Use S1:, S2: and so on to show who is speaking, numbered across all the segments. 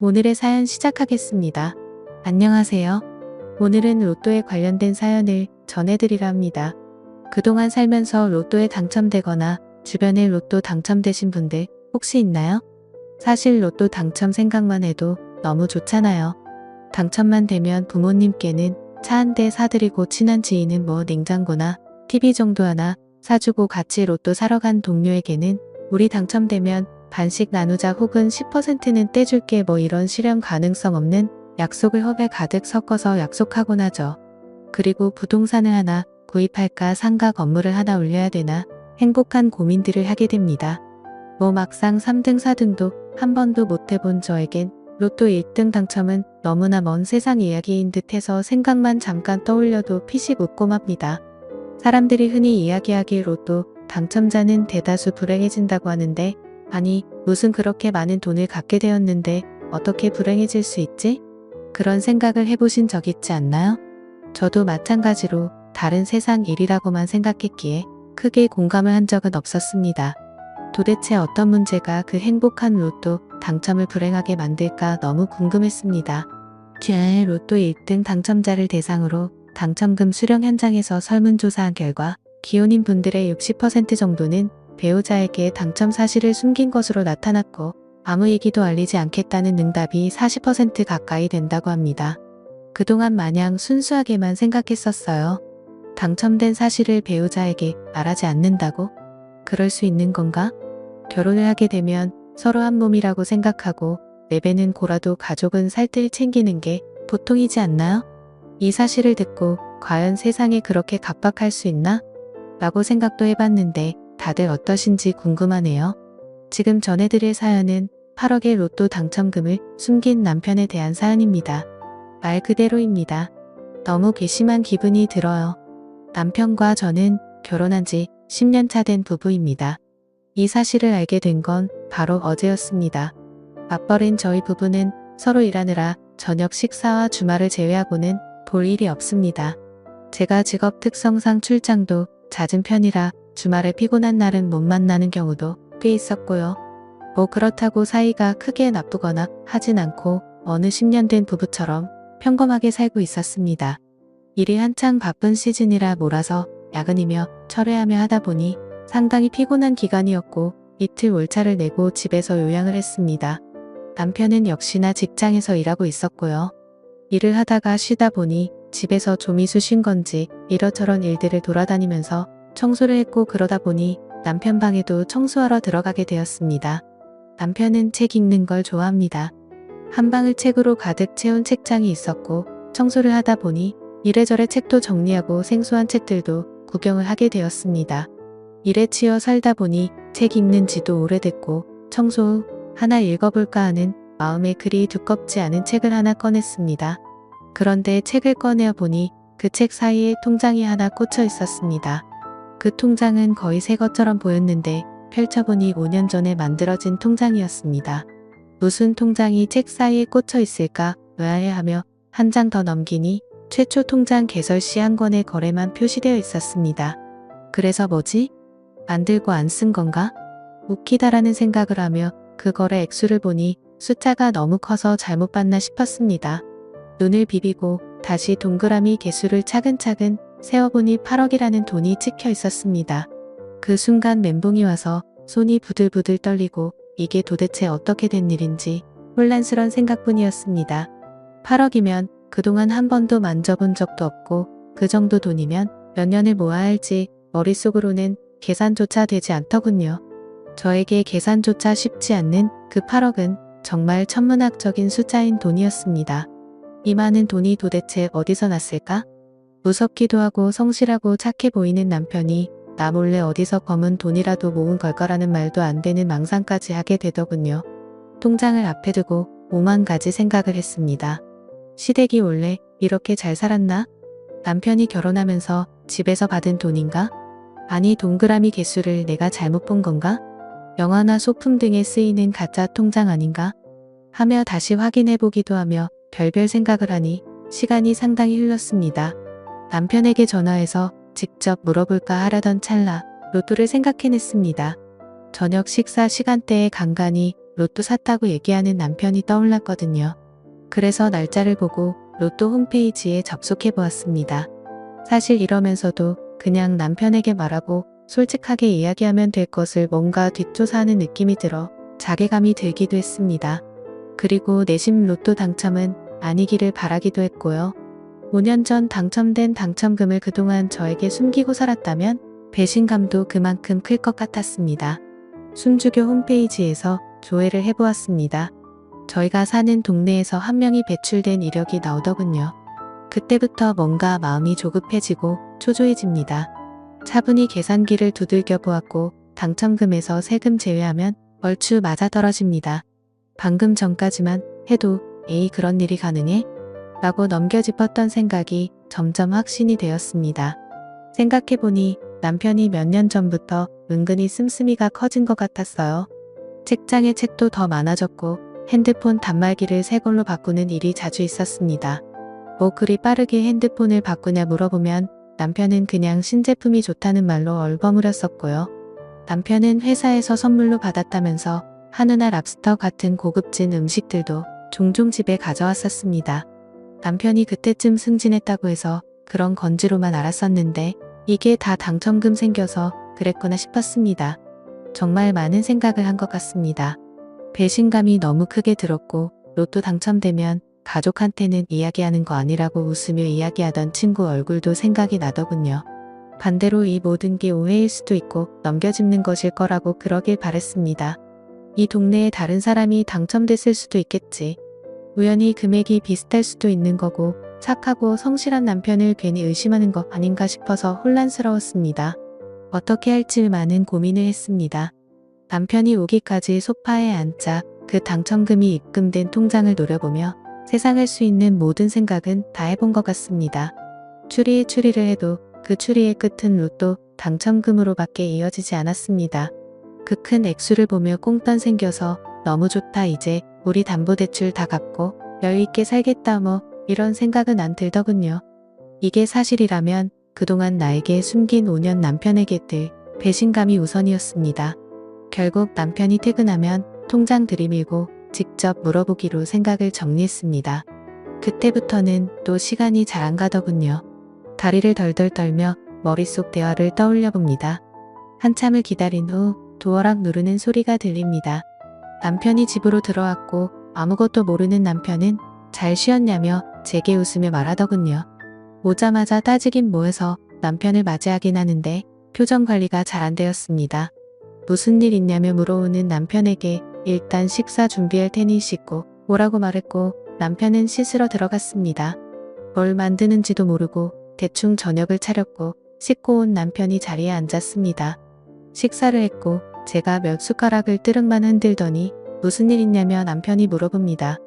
S1: 오늘의 사연 시작하겠습니다. 안녕하세요. 오늘은 로또에 관련된 사연을 전해드리려 합니다. 그동안 살면서 로또에 당첨되거나 주변에 로또 당첨되신 분들 혹시 있나요? 사실 로또 당첨 생각만 해도 너무 좋잖아요. 당첨만 되면 부모님께는 차 한 대 사드리고 친한 지인은 냉장고나 TV 정도 하나 사주고 같이 로또 사러 간 동료에게는 우리 당첨되면 반씩 나누자 혹은 10%는 떼줄게 이런 실현 가능성 없는 약속을 허에 가득 섞어서 약속하곤 하죠. 그리고 부동산을 하나 구입할까 상가 건물을 하나 올려야 되나 행복한 고민들을 하게 됩니다. 막상 3등 4등도 한 번도 못 해본 저에겐 로또 1등 당첨은 너무나 먼 세상 이야기인 듯해서 생각만 잠깐 떠올려도 피식 웃고 맙니다. 사람들이 흔히 이야기하길 로또 당첨자는 대다수 불행해진다고 하는데 아니 무슨 그렇게 많은 돈을 갖게 되었는데 어떻게 불행해질 수 있지? 그런 생각을 해보신 적 있지 않나요? 저도 마찬가지로 다른 세상 일이라고만 생각했기에 크게 공감을 한 적은 없었습니다. 도대체 어떤 문제가 그 행복한 로또 당첨을 불행하게 만들까 너무 궁금했습니다. 제 로또 1등 당첨자를 대상으로 당첨금 수령 현장에서 설문조사한 결과 기혼인 분들의 60% 정도는 배우자에게 당첨 사실을 숨긴 것으로 나타났고 아무 얘기도 알리지 않겠다는 응답이 40% 가까이 된다고 합니다. 그동안 마냥 순수하게만 생각했었어요. 당첨된 사실을 배우자에게 말하지 않는다고? 그럴 수 있는 건가? 결혼을 하게 되면 서로 한 몸이라고 생각하고 내배는 고라도 가족은 살뜰 챙기는 게 보통이지 않나요? 이 사실을 듣고 과연 세상에 그렇게 각박할 수 있나? 라고 생각도 해봤는데 다들 어떠신지 궁금하네요. 지금 전해드릴 사연은 8억의 로또 당첨금을 숨긴 남편에 대한 사연입니다. 말 그대로입니다. 너무 괘씸한 기분이 들어요. 남편과 저는 결혼한 지 10년 차 된 부부입니다. 이 사실을 알게 된 건 바로 어제였습니다. 맞벌이인 저희 부부는 서로 일하느라 저녁 식사와 주말을 제외하고는 볼 일이 없습니다. 제가 직업 특성상 출장도 잦은 편이라 주말에 피곤한 날은 못 만나는 경우도 꽤 있었고요. 그렇다고 사이가 크게 나쁘거나 하진 않고 어느 10년 된 부부처럼 평범하게 살고 있었습니다. 일이 한창 바쁜 시즌이라 몰아서 야근이며 철회하며 하다 보니 상당히 피곤한 기간이었고 이틀 월차를 내고 집에서 요양을 했습니다. 남편은 역시나 직장에서 일하고 있었고요. 일을 하다가 쉬다 보니 집에서 좀이 쑤신 건지 이러저런 일들을 돌아다니면서 청소를 했고 그러다 보니 남편 방에도 청소하러 들어가게 되었습니다. 남편은 책 읽는 걸 좋아합니다. 한 방을 책으로 가득 채운 책장이 있었고 청소를 하다 보니 이래저래 책도 정리하고 생소한 책들도 구경을 하게 되었습니다. 일에 치여 살다 보니 책 읽는 지도 오래됐고 청소 후 하나 읽어볼까 하는 마음에 그리 두껍지 않은 책을 하나 꺼냈습니다. 그런데 책을 꺼내어 보니 그 책 사이에 통장이 하나 꽂혀 있었습니다. 그 통장은 거의 새 것처럼 보였는데 펼쳐보니 5년 전에 만들어진 통장이었습니다. 무슨 통장이 책 사이에 꽂혀 있을까 의아해하며 한 장 더 넘기니 최초 통장 개설 시 한 권의 거래만 표시되어 있었습니다. 그래서 뭐지? 만들고 안 쓴 건가? 웃기다라는 생각을 하며 그 거래 액수를 보니 숫자가 너무 커서 잘못 봤나 싶었습니다. 눈을 비비고 다시 동그라미 개수를 차근차근 세어보니 8억이라는 돈이 찍혀 있었습니다. 그 순간 멘붕이 와서 손이 부들부들 떨리고 이게 도대체 어떻게 된 일인지 혼란스러운 생각뿐이었습니다. 8억이면 그동안 한 번도 만져본 적도 없고 그 정도 돈이면 몇 년을 모아야 할지 머릿속으로는 계산조차 되지 않더군요. 저에게 계산조차 쉽지 않는 그 8억은 정말 천문학적인 숫자인 돈이었습니다. 이 많은 돈이 도대체 어디서 났을까? 무섭기도 하고 성실하고 착해 보이는 남편이 나 몰래 어디서 검은 돈이라도 모은 걸 거라는 말도 안 되는 망상까지 하게 되더군요. 통장을 앞에 두고 오만 가지 생각을 했습니다. 시댁이 원래 이렇게 잘 살았나? 남편이 결혼하면서 집에서 받은 돈인가? 아니 동그라미 개수를 내가 잘못 본 건가? 영화나 소품 등에 쓰이는 가짜 통장 아닌가? 하며 다시 확인해 보기도 하며 별별 생각을 하니 시간이 상당히 흘렀습니다. 남편에게 전화해서 직접 물어볼까 하려던 찰나 로또를 생각해냈습니다. 저녁 식사 시간대에 간간히 로또 샀다고 얘기하는 남편이 떠올랐거든요. 그래서 날짜를 보고 로또 홈페이지에 접속해 보았습니다. 사실 이러면서도 그냥 남편에게 말하고 솔직하게 이야기하면 될 것을 뭔가 뒷조사하는 느낌이 들어 자괴감이 들기도 했습니다. 그리고 내심 로또 당첨은 아니기를 바라기도 했고요. 5년 전 당첨된 당첨금을 그동안 저에게 숨기고 살았다면 배신감도 그만큼 클 것 같았습니다. 숨주교 홈페이지에서 조회를 해보았습니다. 저희가 사는 동네에서 한 명이 배출된 이력이 나오더군요. 그때부터 뭔가 마음이 조급해지고 초조해집니다. 차분히 계산기를 두들겨 보았고 당첨금에서 세금 제외하면 얼추 맞아떨어집니다. 방금 전까지만 해도 에이 그런 일이 가능해? 라고 넘겨짚었던 생각이 점점 확신이 되었습니다. 생각해보니 남편이 몇 년 전부터 은근히 씀씀이가 커진 것 같았어요. 책장에 책도 더 많아졌고 핸드폰 단말기를 새 걸로 바꾸는 일이 자주 있었습니다. 뭐 그리 빠르게 핸드폰을 바꾸냐 물어보면 남편은 그냥 신제품이 좋다는 말로 얼버무렸었고요. 남편은 회사에서 선물로 받았다면서 한우나 랍스터 같은 고급진 음식들도 종종 집에 가져왔었습니다. 남편이 그때쯤 승진했다고 해서 그런 건지로만 알았었는데 이게 다 당첨금 생겨서 그랬구나 싶었습니다. 정말 많은 생각을 한 것 같습니다. 배신감이 너무 크게 들었고 로또 당첨되면 가족한테는 이야기하는 거 아니라고 웃으며 이야기하던 친구 얼굴도 생각이 나더군요. 반대로 이 모든 게 오해일 수도 있고 넘겨짚는 것일 거라고 그러길 바랬습니다. 이 동네에 다른 사람이 당첨됐을 수도 있겠지. 우연히 금액이 비슷할 수도 있는 거고 착하고 성실한 남편을 괜히 의심하는 것 아닌가 싶어서 혼란스러웠습니다. 어떻게 할지 많은 고민을 했습니다. 남편이 오기까지 소파에 앉아 그 당첨금이 입금된 통장을 노려보며 세상할 수 있는 모든 생각은 다 해본 것 같습니다. 추리에 추리를 해도 그 추리의 끝은 로또 당첨금으로밖에 이어지지 않았습니다. 그 큰 액수를 보며 꽁돈 생겨서 너무 좋다 이제 우리 담보대출 다 갚고 여유있게 살겠다 뭐 이런 생각은 안 들더군요. 이게 사실이라면 그동안 나에게 숨긴 5년 남편에게 들 배신감이 우선이었습니다. 결국 남편이 퇴근하면 통장 들이밀고 직접 물어보기로 생각을 정리했습니다. 그때부터는 또 시간이 잘 안 가더군요. 다리를 덜덜 떨며 머릿속 대화를 떠올려 봅니다. 한참을 기다린 후 도어락 누르는 소리가 들립니다. 남편이 집으로 들어왔고 아무것도 모르는 남편은 잘 쉬었냐며 제게 웃으며 말하더군요. 오자마자 따지긴 뭐해서 남편을 맞이하긴 하는데 표정 관리가 잘 안 되었습니다. 무슨 일 있냐며 물어오는 남편에게 일단 식사 준비할 테니 씻고 오라고 말했고 남편은 씻으러 들어갔습니다. 뭘 만드는지도 모르고 대충 저녁을 차렸고 씻고 온 남편이 자리에 앉았습니다. 식사를 했고 제가 몇 숟가락을 뜨릉만 흔들더니 무슨 일 있냐며 남편이 물어봅니다.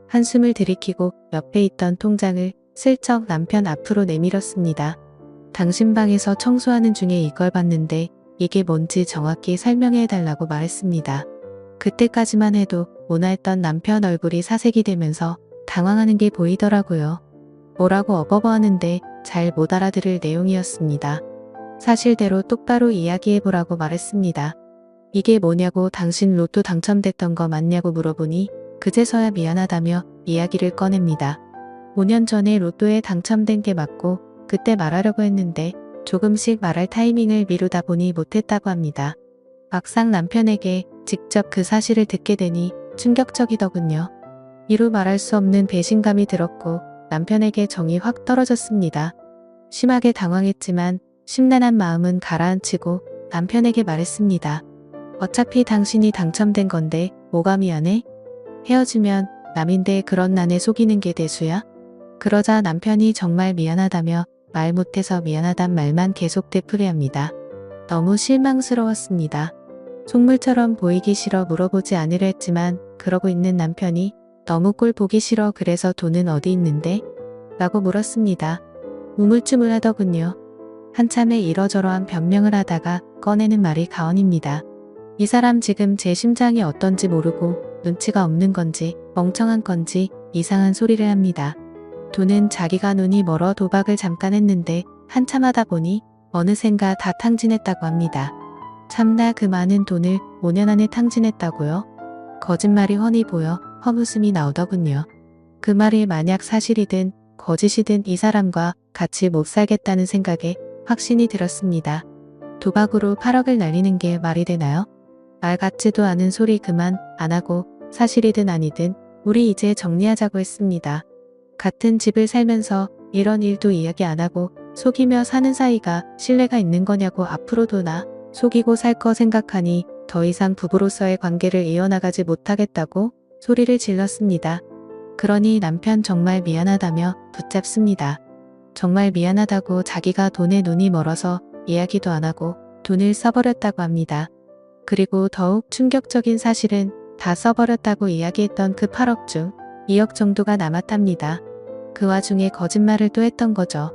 S1: 한숨을 들이키고 옆에 있던 통장을 슬쩍 남편 앞으로 내밀었습니다. 당신 방에서 청소하는 중에 이걸 봤는데 이게 뭔지 정확히 설명해 해달라고 말했습니다. 그때까지만 해도 온화했던 남편 얼굴이 사색이 되면서 당황하는 게 보이더라고요. 뭐라고 어버버하는데 잘 못 알아들을 내용이었습니다. 사실대로 똑바로 이야기해보라고 말했습니다. 이게 뭐냐고 당신 로또 당첨됐던 거 맞냐고 물어보니 그제서야 미안하다며 이야기를 꺼냅니다. 5년 전에 로또에 당첨된 게 맞고 그때 말하려고 했는데 조금씩 말할 타이밍을 미루다 보니 못했다고 합니다. 막상 남편에게 직접 그 사실을 듣게 되니 충격적이더군요. 이루 말할 수 없는 배신감이 들었고 남편에게 정이 확 떨어졌습니다. 심하게 당황했지만 심란한 마음은 가라앉히고 남편에게 말했습니다. 어차피 당신이 당첨된 건데 뭐가 미안해? 헤어지면 남인데 그런 난에 속이는 게 대수야? 그러자 남편이 정말 미안하다며 말 못해서 미안하단 말만 계속 되풀이합니다. 너무 실망스러웠습니다. 속물처럼 보이기 싫어 물어보지 않으려 했지만 그러고 있는 남편이 너무 꼴 보기 싫어 그래서 돈은 어디 있는데? 라고 물었습니다. 우물쭈물하더군요. 한참에 이러저러한 변명을 하다가 꺼내는 말이 가언입니다. 이 사람 지금 제 심장이 어떤지 모르고 눈치가 없는 건지 멍청한 건지 이상한 소리를 합니다. 돈은 자기가 눈이 멀어 도박을 잠깐 했는데 한참 하다 보니 어느샌가 다 탕진했다고 합니다. 참나 그 많은 돈을 5년 안에 탕진했다고요? 거짓말이 훤히 보여 헛웃음이 나오더군요. 그 말이 만약 사실이든 거짓이든 이 사람과 같이 못 살겠다는 생각에 확신이 들었습니다. 도박으로 8억을 날리는 게 말이 되나요? 말 같지도 않은 소리 그만 안 하고 사실이든 아니든 우리 이제 정리하자고 했습니다. 같은 집을 살면서 이런 일도 이야기 안 하고 속이며 사는 사이가 신뢰가 있는 거냐고 앞으로도 나 속이고 살 거 생각하니 더 이상 부부로서의 관계를 이어나가지 못하겠다고 소리를 질렀습니다. 그러니 남편 정말 미안하다며 붙잡습니다. 정말 미안하다고 자기가 돈에 눈이 멀어서 이야기도 안 하고 돈을 써버렸다고 합니다. 그리고 더욱 충격적인 사실은 다 써버렸다고 이야기했던 그 8억 중 2억 정도가 남았답니다. 그 와중에 거짓말을 또 했던 거죠.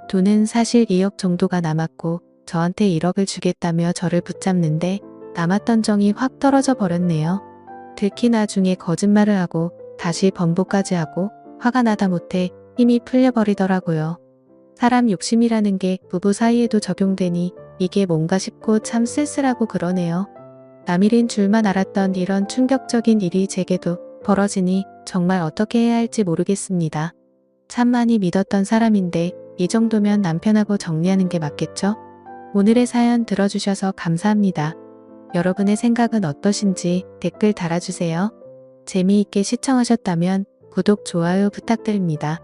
S1: 돈은 사실 2억 정도가 남았고 저한테 1억을 주겠다며 저를 붙잡는데 남았던 정이 확 떨어져 버렸네요. 특히 나중에 거짓말을 하고 다시 번복까지 하고 화가 나다 못해 힘이 풀려버리더라고요. 사람 욕심이라는 게 부부 사이에도 적용되니 이게 뭔가 싶고 참 쓸쓸하고 그러네요. 남일인 줄만 알았던 이런 충격적인 일이 제게도 벌어지니 정말 어떻게 해야 할지 모르겠습니다. 참 많이 믿었던 사람인데 이 정도면 남편하고 정리하는 게 맞겠죠? 오늘의 사연 들어주셔서 감사합니다. 여러분의 생각은 어떠신지 댓글 달아주세요. 재미있게 시청하셨다면 구독, 좋아요 부탁드립니다.